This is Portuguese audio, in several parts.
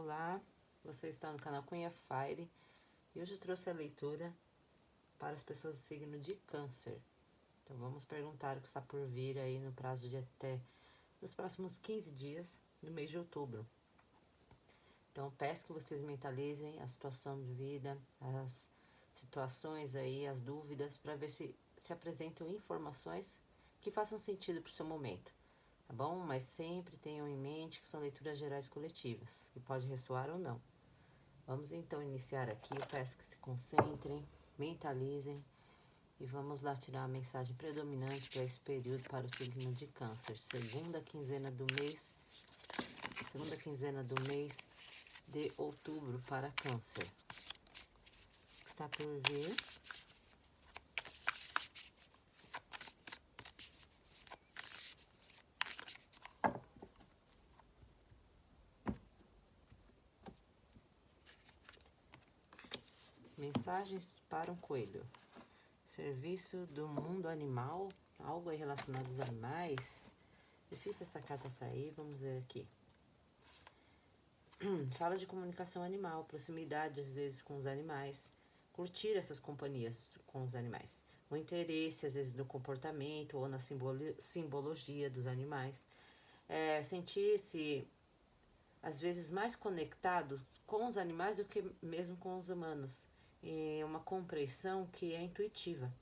Olá, você está no canal Cunha Fire e hoje eu trouxe a leitura para as pessoas do signo de Câncer. Então vamos perguntar o que está por vir aí no prazo de até nos próximos 15 dias do mês de outubro. Então peço que vocês mentalizem a situação de vida, as situações aí, as dúvidas, para ver se apresentam informações que façam sentido para o seu momento. Tá bom? Mas sempre tenham em mente que são leituras gerais coletivas, que pode ressoar ou não. Vamos então iniciar aqui, eu peço que se concentrem, mentalizem e vamos lá tirar a mensagem predominante para esse período para o signo de Câncer. Segunda quinzena do mês de outubro para Câncer. O que está por vir? Mensagens para um coelho. Serviço do mundo animal, algo aí relacionado aos animais. Difícil essa carta sair, vamos ver aqui. Fala de comunicação animal, proximidade às vezes com os animais, curtir essas companhias com os animais. O interesse às vezes no comportamento ou na simbologia dos animais. Sentir-se às vezes mais conectado com os animais do que mesmo com os humanos. É uma compreensão que é intuitiva.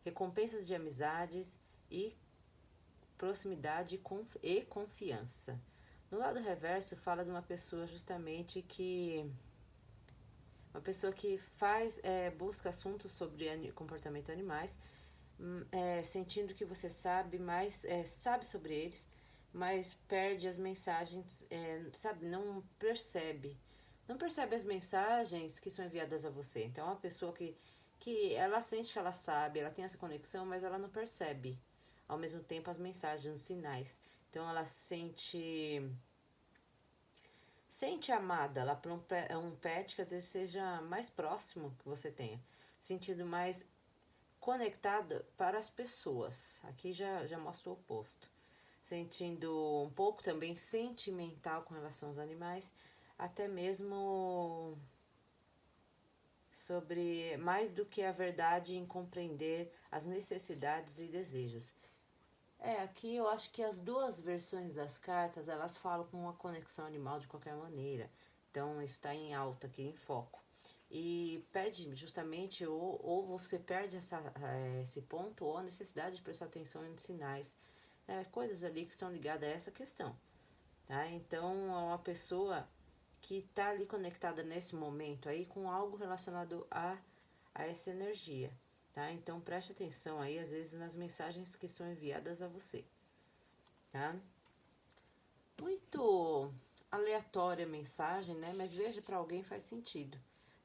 Recompensas de amizades e proximidade e confiança. No lado reverso fala de uma pessoa justamente que busca assuntos sobre comportamentos animais, sentindo que você sabe mais, sabe sobre eles, mas perde as mensagens, não percebe as mensagens que são enviadas a você. Então é uma pessoa que ela sente que ela sabe, ela tem essa conexão, mas ela não percebe ao mesmo tempo as mensagens, os sinais. Então ela sente amada, ela é um pet que às vezes seja mais próximo que você tenha, sentindo mais conectada para as pessoas. Aqui já mostra o oposto. Sentindo um pouco também sentimental com relação aos animais, até mesmo sobre mais do que a verdade em compreender as necessidades e desejos. Aqui eu acho que as duas versões das cartas, elas falam com uma conexão animal de qualquer maneira. Então está em alta aqui, em foco. E pede justamente, ou você perde esse ponto, ou a necessidade de prestar atenção em sinais, coisas ali que estão ligadas a essa questão. Tá? Então é uma pessoa que está ali conectada nesse momento aí com algo relacionado a essa energia. Tá? Então preste atenção aí, às vezes, nas mensagens que são enviadas a você. Tá? Muito aleatória a mensagem, né? Mas veja, para alguém faz sentido.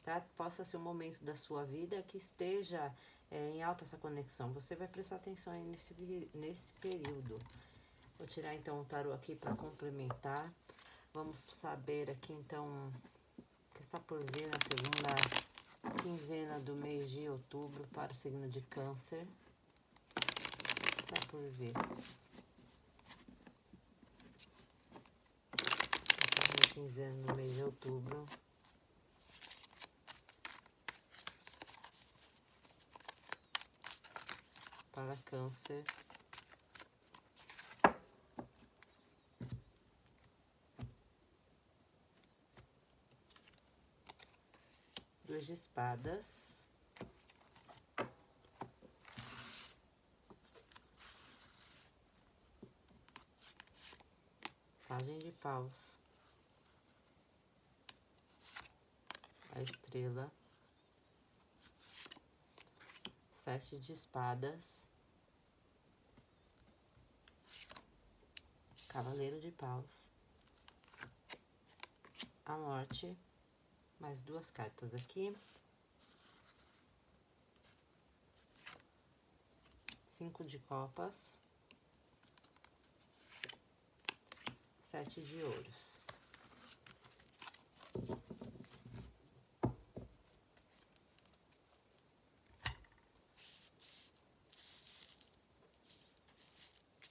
Tá? Possa ser um momento da sua vida que esteja em alta essa conexão. Você vai prestar atenção aí nesse período. Vou tirar então o tarô aqui para complementar. Vamos saber aqui então o que está por vir na segunda quinzena do mês de outubro para o signo de Câncer. O que está por vir? Segunda quinzena do mês de outubro. Para Câncer. Dois de espadas. Pagem de paus. A estrela. Sete de espadas. Cavaleiro de paus. A morte. Mais duas cartas aqui. 5 de copas. 7 de ouros.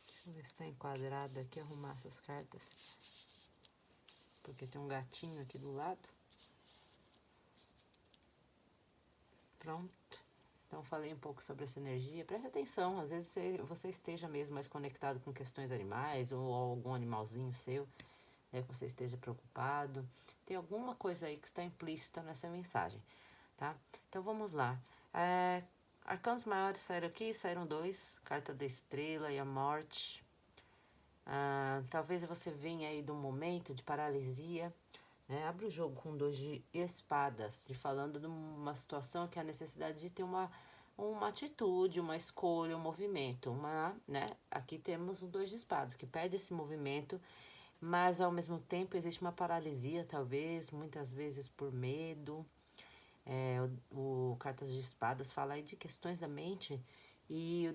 Deixa eu ver se está enquadrado aqui, arrumar essas cartas. porque tem um gatinho aqui do lado. Pronto. Então, falei um pouco sobre essa energia. Preste atenção, às vezes você esteja mesmo mais conectado com questões animais ou algum animalzinho seu, né, que você esteja preocupado. Tem alguma coisa aí que está implícita nessa mensagem, tá? Então, vamos lá. Arcanos maiores saíram aqui, saíram 2, carta da estrela e a morte. Talvez você venha aí de um momento de paralisia, né? Abre o jogo com 2 de espadas, falando de uma situação que é a necessidade de ter uma atitude, uma escolha, um movimento. Né? Aqui temos o 2 de espadas, que pede esse movimento, mas ao mesmo tempo existe uma paralisia, talvez, muitas vezes por medo. O Cartas de Espadas fala aí de questões da mente, e o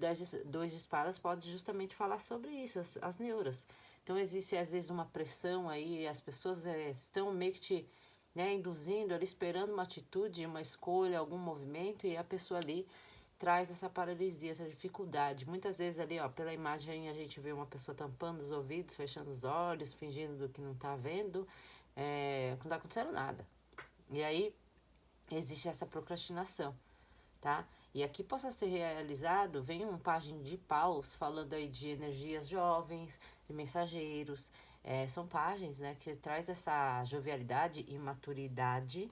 2 de espadas pode justamente falar sobre isso, as neuras. Então existe às vezes uma pressão aí, as pessoas estão meio que te, né, induzindo ali, esperando uma atitude, uma escolha, algum movimento, e a pessoa ali traz essa paralisia, essa dificuldade. Muitas vezes ali, ó, pela imagem a gente vê uma pessoa tampando os ouvidos, fechando os olhos, fingindo que não tá vendo, não tá acontecendo nada. E aí existe essa procrastinação, tá? E aqui possa ser realizado, vem um página de paus falando aí de energias jovens, de mensageiros, são páginas, né, que traz essa jovialidade e maturidade,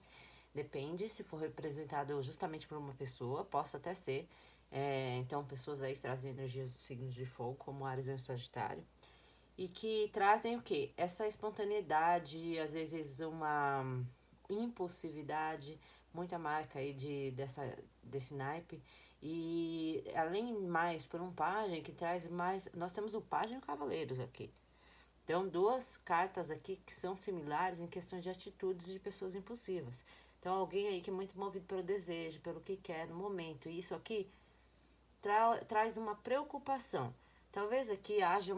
depende se for representado justamente por uma pessoa, possa até ser, então pessoas aí que trazem energias de signos de fogo, como Áries e Sagitário, e que trazem o quê? Essa espontaneidade, às vezes uma impulsividade, muita marca aí desse naipe. E além mais por um pajem que traz mais, nós temos o pajem e o cavaleiros aqui. Então, 2 cartas aqui que são similares em questões de atitudes de pessoas impulsivas. Então, alguém aí que é muito movido pelo desejo, pelo que quer no momento. E isso aqui traz uma preocupação. Talvez aqui haja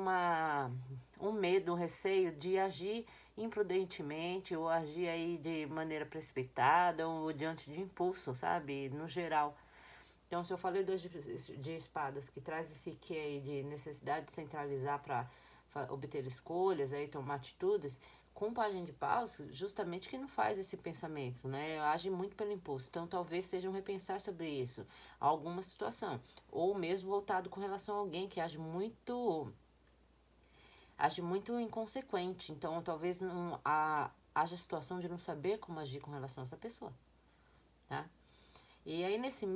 um medo, um receio de agir imprudentemente ou agir aí de maneira precipitada ou diante de impulso, sabe? No geral. Então, se eu falei 2 de espadas, que traz esse que aí de necessidade de centralizar para obter escolhas, aí tomar atitudes, com página de paus, justamente que não faz esse pensamento, né? Age muito pelo impulso. Então, talvez seja um repensar sobre isso, alguma situação. Ou mesmo voltado com relação a alguém que age muito inconsequente. Então, talvez haja a situação de não saber como agir com relação a essa pessoa, tá? E aí, nessa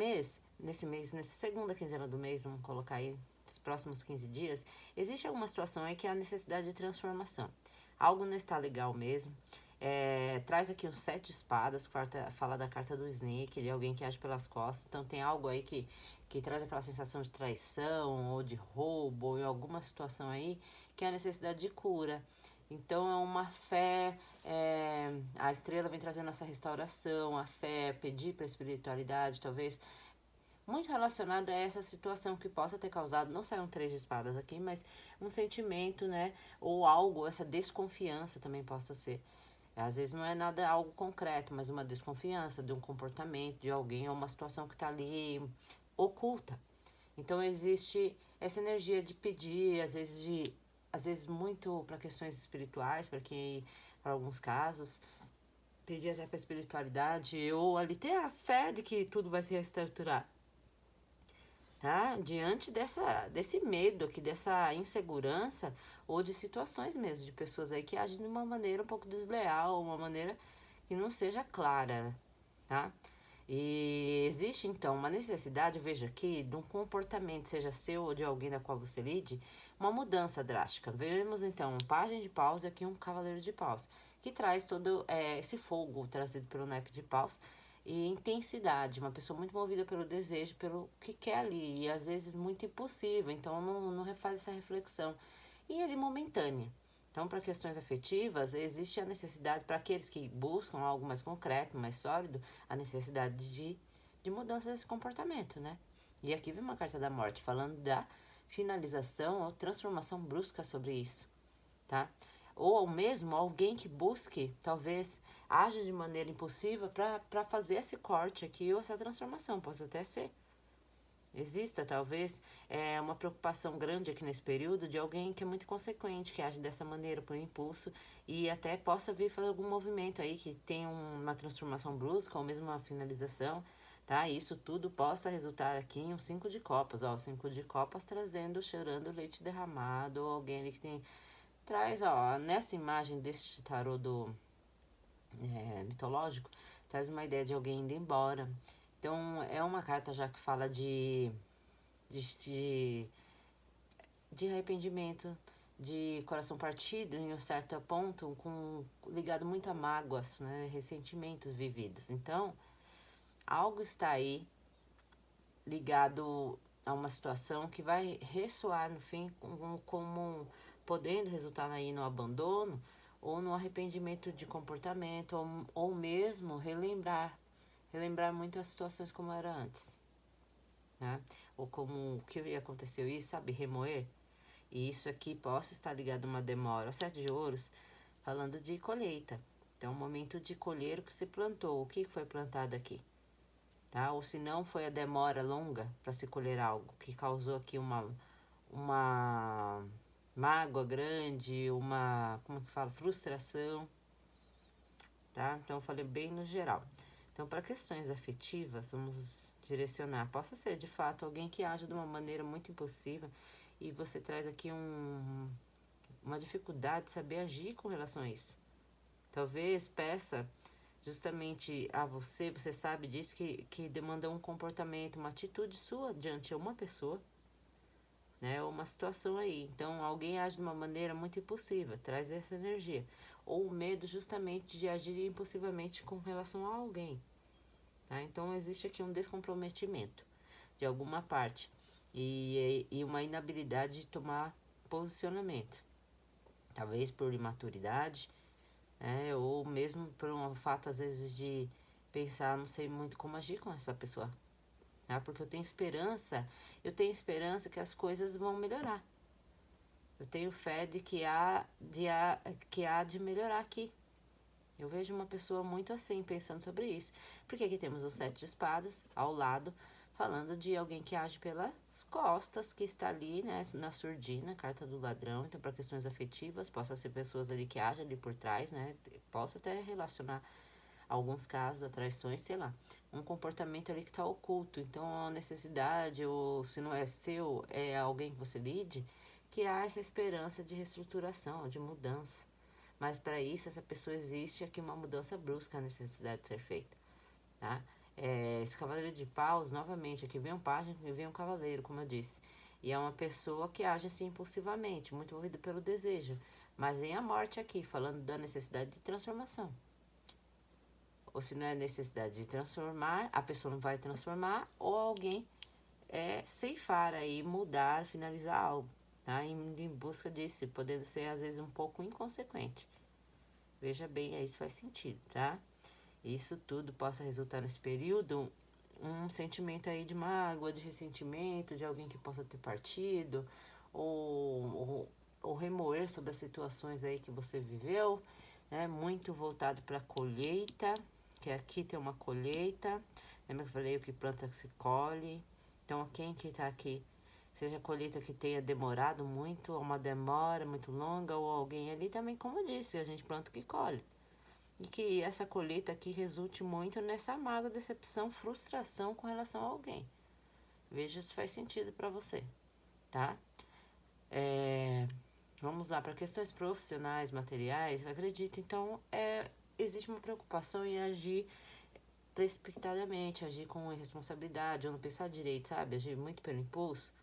segunda quinzena do mês, vamos colocar aí, os próximos 15 dias, existe alguma situação aí que é a necessidade de transformação. Algo não está legal mesmo. Traz aqui um 7 de espadas, fala da carta do Snake, de alguém que age pelas costas. Então, tem algo aí que traz aquela sensação de traição ou de roubo, ou em alguma situação aí, que é a necessidade de cura. Então, é uma fé, a estrela vem trazendo essa restauração, a fé, pedir para a espiritualidade, talvez, muito relacionada a essa situação que possa ter causado, não saiu um 3 de espadas aqui, mas um sentimento, né, ou algo, essa desconfiança também possa ser. Às vezes não é nada algo concreto, mas uma desconfiança de um comportamento de alguém ou uma situação que está ali oculta. Então existe essa energia de pedir, às vezes muito para questões espirituais, para alguns casos, pedir até para espiritualidade, ou ali ter a fé de que tudo vai se reestruturar. Tá? Diante desse medo aqui, dessa insegurança, ou de situações mesmo, de pessoas aí que agem de uma maneira um pouco desleal, uma maneira que não seja clara, tá? E existe, então, uma necessidade, veja aqui, de um comportamento, seja seu ou de alguém da qual você lide, uma mudança drástica. Veremos, então, um pajem de paus e aqui um cavaleiro de paus, que traz todo esse fogo trazido pelo naipe de paus e intensidade. Uma pessoa muito movida pelo desejo, pelo que quer ali, e às vezes muito impossível, então não refaz essa reflexão. E ele momentânea. Então, para questões afetivas, existe a necessidade, para aqueles que buscam algo mais concreto, mais sólido, a necessidade de mudança desse comportamento, né? E aqui vem uma carta da morte, falando da finalização ou transformação brusca sobre isso, tá? Ou mesmo alguém que busque, talvez, haja de maneira impulsiva para fazer esse corte aqui ou essa transformação, pode até ser. Exista, talvez, uma preocupação grande aqui nesse período de alguém que é muito consequente, que age dessa maneira por impulso e até possa vir fazer algum movimento aí que tenha uma transformação brusca ou mesmo uma finalização, tá? E isso tudo possa resultar aqui em um 5 de copas, ó, 5 de copas trazendo, cheirando leite derramado, ou alguém ali que tem... Traz, ó, nessa imagem deste tarô mitológico, traz uma ideia de alguém indo embora. Então, é uma carta já que fala de, de arrependimento, de coração partido em um certo ponto, ligado muito a mágoas, né, ressentimentos vividos. Então, algo está aí ligado a uma situação que vai ressoar no fim como podendo resultar aí no abandono ou no arrependimento de comportamento ou mesmo relembrar muito as situações como era antes, né? Ou como o que aconteceu isso, sabe, remoer. E isso aqui possa estar ligado a uma demora. O sete de ouros falando de colheita. Então, o momento de colher o que se plantou, o que foi plantado aqui, tá? Ou se não foi a demora longa para se colher algo que causou aqui uma mágoa grande, como que fala, frustração, tá? Então eu falei bem no geral. Então, para questões afetivas, vamos direcionar. Possa ser, de fato, alguém que age de uma maneira muito impulsiva e você traz aqui uma dificuldade de saber agir com relação a isso. Talvez peça justamente a você sabe disso, que demanda um comportamento, uma atitude sua diante de uma pessoa, né? Uma situação aí. Então, alguém age de uma maneira muito impulsiva, traz essa energia. Ou o medo justamente de agir impulsivamente com relação a alguém. Tá? Então, existe aqui um descomprometimento de alguma parte e uma inabilidade de tomar posicionamento. Talvez por imaturidade, né? Ou mesmo por um fato, às vezes, de pensar, não sei muito como agir com essa pessoa. Tá? Porque eu tenho esperança que as coisas vão melhorar. Eu tenho fé de que há de melhorar aqui. Eu vejo uma pessoa muito assim, pensando sobre isso. Porque aqui temos o sete de espadas ao lado, falando de alguém que age pelas costas, que está ali, né, na surdina, carta do ladrão. Então, para questões afetivas, possa ser pessoas ali que agem ali por trás, né? Posso até relacionar alguns casos, traições, sei lá. Um comportamento ali que está oculto. Então, a necessidade, ou se não é seu, é alguém que você lide, que há essa esperança de reestruturação, de mudança. Mas para isso, essa pessoa existe aqui uma mudança brusca, a necessidade de ser feita, tá? Esse cavaleiro de paus, novamente, aqui vem um pajem e vem um cavaleiro, como eu disse. E é uma pessoa que age assim impulsivamente, muito movido pelo desejo. Mas vem a morte aqui, falando da necessidade de transformação. Ou se não é necessidade de transformar, a pessoa não vai transformar, ou alguém ceifar aí, mudar, finalizar algo, tá? Em busca disso, podendo ser às vezes um pouco inconsequente. Veja bem, aí isso faz sentido, tá? Isso tudo possa resultar nesse período um sentimento aí de mágoa, de ressentimento, de alguém que possa ter partido, ou remoer sobre as situações aí que você viveu, né? Muito voltado para a colheita, que aqui tem uma colheita, lembra que eu falei o que planta que se colhe. Então, quem que tá aqui, seja a colheita que tenha demorado muito, ou uma demora muito longa, ou alguém ali também, como eu disse, a gente planta que colhe. E que essa colheita aqui resulte muito nessa mágoa, decepção, frustração com relação a alguém. Veja se faz sentido para você, tá? Vamos lá, para questões profissionais, materiais, acredito, então, existe uma preocupação em agir precipitadamente, agir com irresponsabilidade, ou não pensar direito, sabe? Agir muito pelo impulso.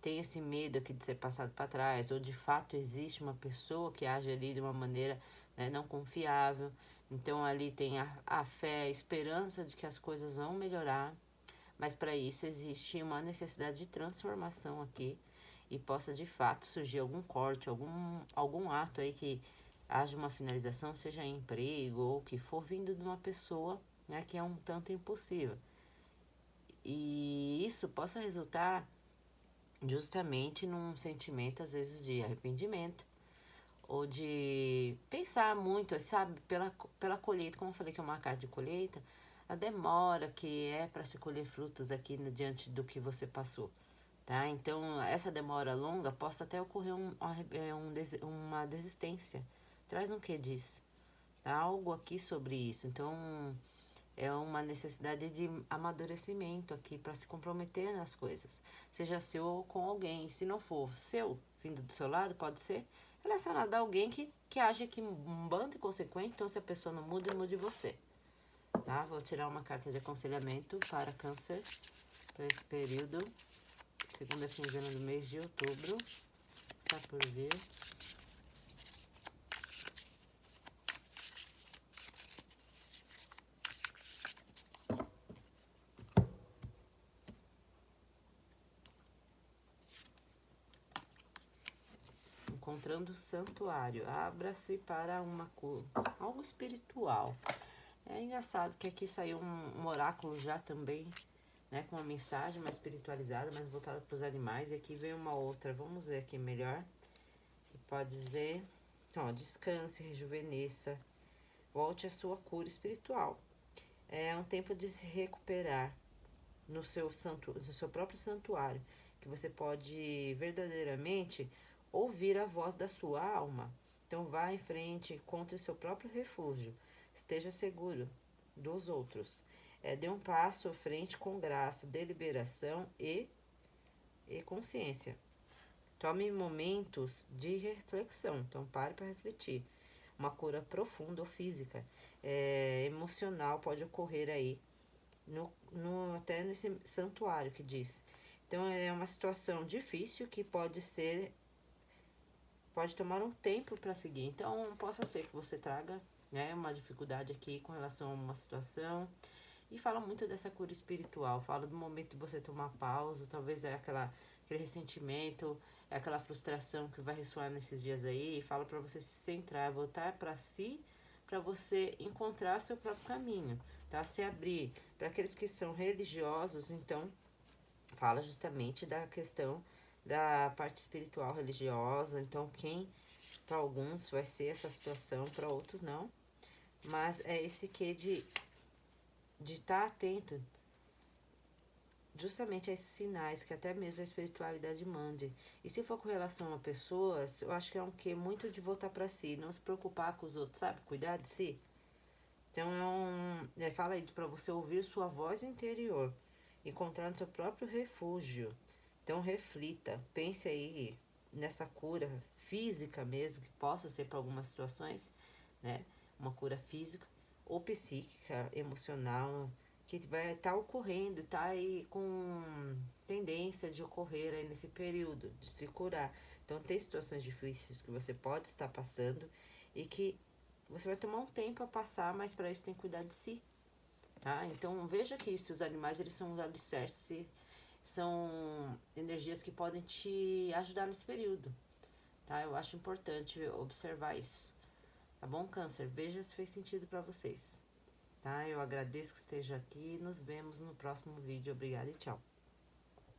Tem esse medo aqui de ser passado para trás, ou de fato existe uma pessoa que age ali de uma maneira, né, não confiável. Então ali tem a fé, a esperança de que as coisas vão melhorar, mas para isso existe uma necessidade de transformação aqui e possa de fato surgir algum corte, algum ato aí que haja uma finalização, seja em emprego ou que for vindo de uma pessoa, né, que é um tanto impossível. E isso possa resultar justamente num sentimento, às vezes, de arrependimento ou de pensar muito, sabe, pela colheita, como eu falei que é uma carta de colheita, a demora que é para se colher frutos aqui diante do que você passou, tá? Então, essa demora longa possa até ocorrer uma desistência. Traz um quê disso? Tá? Algo aqui sobre isso. Então, é uma necessidade de amadurecimento aqui para se comprometer nas coisas, seja seu ou com alguém. Se não for seu, vindo do seu lado, pode ser relacionado a alguém que age aqui um bando inconsequente. Então, se a pessoa não muda, mude você. Tá? Vou tirar uma carta de aconselhamento para Câncer para esse período, segunda quinzena do mês de outubro. Está por vir. Encontrando o santuário, abra-se para algo espiritual. É engraçado que aqui saiu um oráculo já também, né, com uma mensagem mais espiritualizada, mais voltada para os animais. E aqui vem uma outra, vamos ver aqui melhor, que pode dizer, ó, descanse, rejuvenesça, volte à sua cura espiritual. É um tempo de se recuperar no seu próprio santuário, que você pode verdadeiramente ouvir a voz da sua alma. Então vá em frente, encontre seu próprio refúgio, esteja seguro dos outros. Dê um passo à frente com graça, deliberação e consciência. Tome momentos de reflexão, então pare para refletir. Uma cura profunda ou física, emocional pode ocorrer aí, até nesse santuário que diz. Então é uma situação difícil que pode tomar um tempo para seguir. Então possa ser que você traga, né, uma dificuldade aqui com relação a uma situação. E fala muito dessa cura espiritual, fala do momento de você tomar pausa, talvez é aquele ressentimento, é aquela frustração que vai ressoar nesses dias aí, e fala para você se centrar, voltar para si, para você encontrar seu próprio caminho, tá? Se abrir. Para aqueles que são religiosos, então, fala justamente da questão da parte espiritual religiosa. Então, para alguns vai ser essa situação, para outros não. Mas é esse que de estar atento justamente a esses sinais que até mesmo a espiritualidade mande. E se for com relação a pessoas, eu acho que é um que muito de voltar para si, não se preocupar com os outros, sabe? Cuidar de si. Então fala aí para você ouvir sua voz interior, encontrar seu próprio refúgio. Então reflita, pense aí nessa cura física mesmo, que possa ser para algumas situações, né? Uma cura física ou psíquica, emocional, que vai estar ocorrendo, tá aí com tendência de ocorrer aí nesse período, de se curar. Então tem situações difíceis que você pode estar passando e que você vai tomar um tempo a passar, mas para isso tem que cuidar de si, tá? Então veja que se os animais, eles são os alicerces, são energias que podem te ajudar nesse período, tá? Eu acho importante observar isso, tá bom, Câncer? Veja se fez sentido para vocês, tá? Eu agradeço que esteja aqui, nos vemos no próximo vídeo. Obrigada e tchau!